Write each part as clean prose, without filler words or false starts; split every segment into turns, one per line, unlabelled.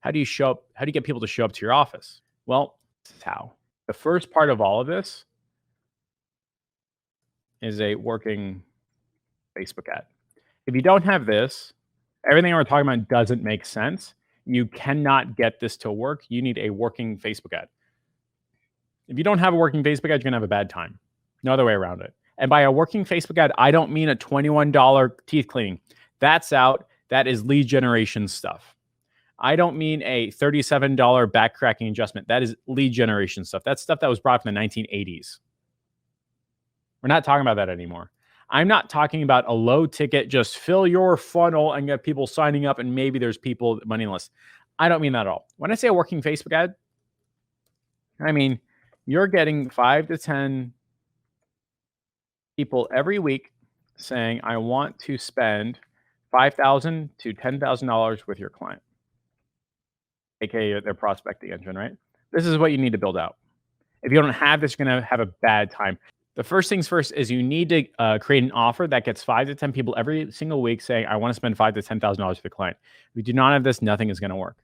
How do you show up? How do you get people to show up to your office? Well, this is how. The first part of all of this is a working Facebook ad. If you don't have this, everything we're talking about doesn't make sense. You cannot get this to work. You need a working Facebook ad. If you don't have a working Facebook ad, you're going to have a bad time. No other way around it. And by a working Facebook ad, I don't mean a $21 teeth cleaning. That's out. That is lead generation stuff. I don't mean a $37 back cracking adjustment. That is lead generation stuff. That's stuff that was brought from the 1980s. We're not talking about that anymore. I'm not talking about a low ticket, just fill your funnel and get people signing up and maybe there's people money list. I don't mean that at all. When I say a working Facebook ad, I mean you're getting 5 to 10 people every week saying, I want to spend $5,000 to $10,000 with your client, aka their prospecting engine, right? This is what you need to build out. If you don't have this, you're going to have a bad time. The first things first is you need to create an offer that gets 5 to 10 people every single week saying, I want to spend $5,000 to $10,000 with the client. If you do not have this, nothing is going to work.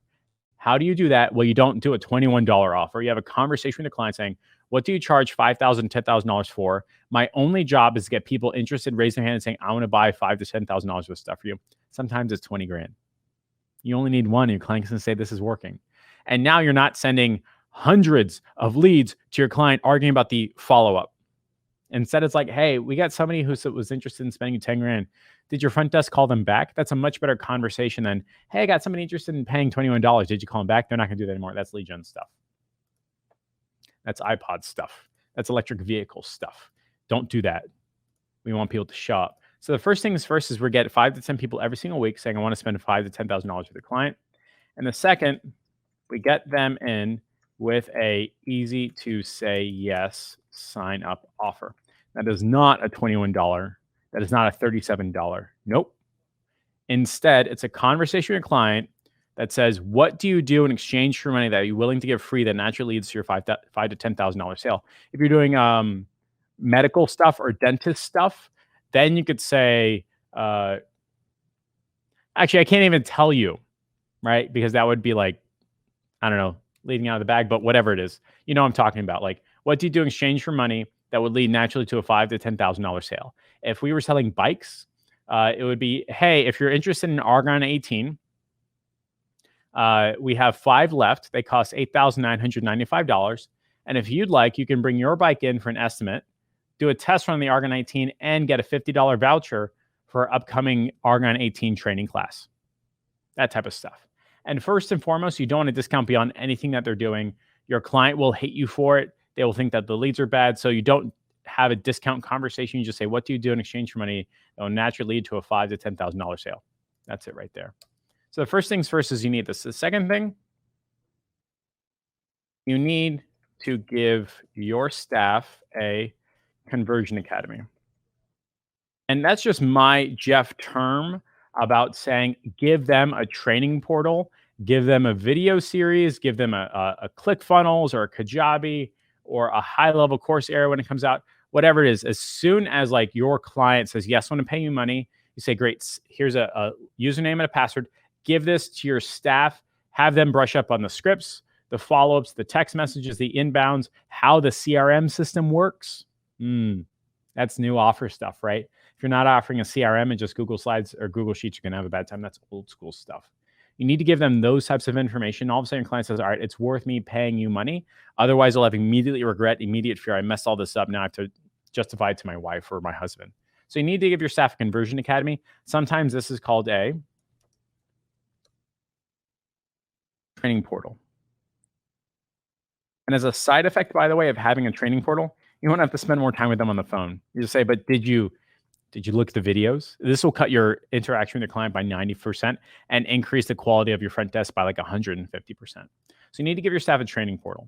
How do you do that? Well, you don't do a $21 offer. You have a conversation with the client saying, what do you charge $5,000, $10,000 for? My only job is to get people interested, raise their hand and saying, I want to buy $5,000 to $10,000 with stuff for you. Sometimes it's 20 grand. You only need one. Your client can say this is working. And now you're not sending hundreds of leads to your client arguing about the follow-up. Instead, it's like, hey, we got somebody who was interested in spending 10 grand. Did your front desk call them back? That's a much better conversation than, hey, I got somebody interested in paying $21. Did you call them back? They're not going to do that anymore. That's lead gen stuff. That's iPod stuff. That's electric vehicle stuff. Don't do that. We want people to show up. So the first things first is we get 5 to 10 people every single week saying, I want to spend $5,000 to $10,000 with a client. And the second, we get them in with a easy to say yes sign up offer. That is not a $21. That is not a $37. Nope. Instead, it's a conversation with a client that says, what do you do in exchange for money that you're willing to give free that naturally leads to your $5,000 to $10,000 sale? If you're doing medical stuff or dentist stuff, then you could say, actually, I can't even tell you, right? Because that would be like, I don't know, leading out of the bag, but whatever it is, you know what I'm talking about. Like, what do you do in exchange for money that would lead naturally to a $5,000 to $10,000 sale? If we were selling bikes, it would be, hey, if you're interested in Argon 18, we have 5 left. They cost $8,995. And if you'd like, you can bring your bike in for an estimate, do a test run on the Argon 18, and get a $50 voucher for upcoming Argon 18 training class. That type of stuff. And first and foremost, you don't want to discount beyond anything that they're doing. Your client will hate you for it. They will think that the leads are bad. So you don't have a discount conversation. You just say, what do you do in exchange for money that will naturally lead to a $5,000 to $10,000 sale? That's it right there. So the first things first is you need this. The second thing, you need to give your staff a conversion academy. And that's just my Jeff term about saying, give them a training portal, give them a video series, give them a ClickFunnels or a Kajabi or a high-level course area when it comes out, whatever it is. As soon as like your client says, yes, I want to pay you money, you say, great, here's a username and a password. Give this to your staff, have them brush up on the scripts, the follow-ups, the text messages, the inbounds, how the CRM system works. That's new offer stuff, right? If you're not offering a CRM and just Google Slides or Google Sheets, you're going to have a bad time. That's old school stuff. You need to give them those types of information. All of a sudden, your client says, all right, it's worth me paying you money. Otherwise, they'll have immediately regret, immediate fear. I messed all this up. Now I have to justify it to my wife or my husband. So you need to give your staff a conversion academy. Sometimes this is called a training portal. And as a side effect, by the way, of having a training portal, you won't have to spend more time with them on the phone. You just say, but did you look at the videos? This will cut your interaction with the client by 90% and increase the quality of your front desk by like 150%. So you need to give your staff a training portal.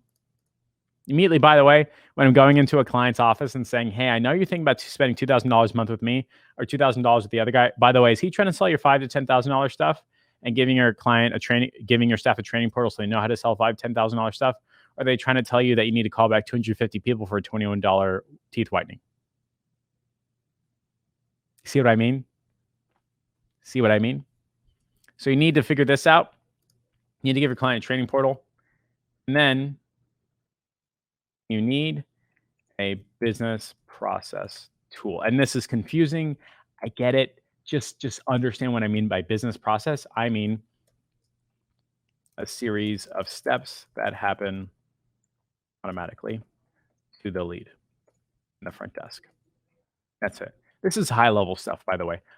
Immediately, by the way, when I'm going into a client's office and saying, hey, I know you're thinking about spending $2,000 a month with me or $2,000 with the other guy. By the way, is he trying to sell your $5,000 to $10,000 stuff and giving your staff a training portal so they know how to sell $5,000 to $10,000 stuff? Or are they trying to tell you that you need to call back 250 people for a $21 teeth whitening? See what I mean? See what I mean? So you need to figure this out. You need to give your client a training portal, and then you need a business process tool. And this is confusing. I get it. Just understand what I mean by business process. I mean a series of steps that happen automatically to the lead in the front desk. That's it. This is high level stuff, by the way.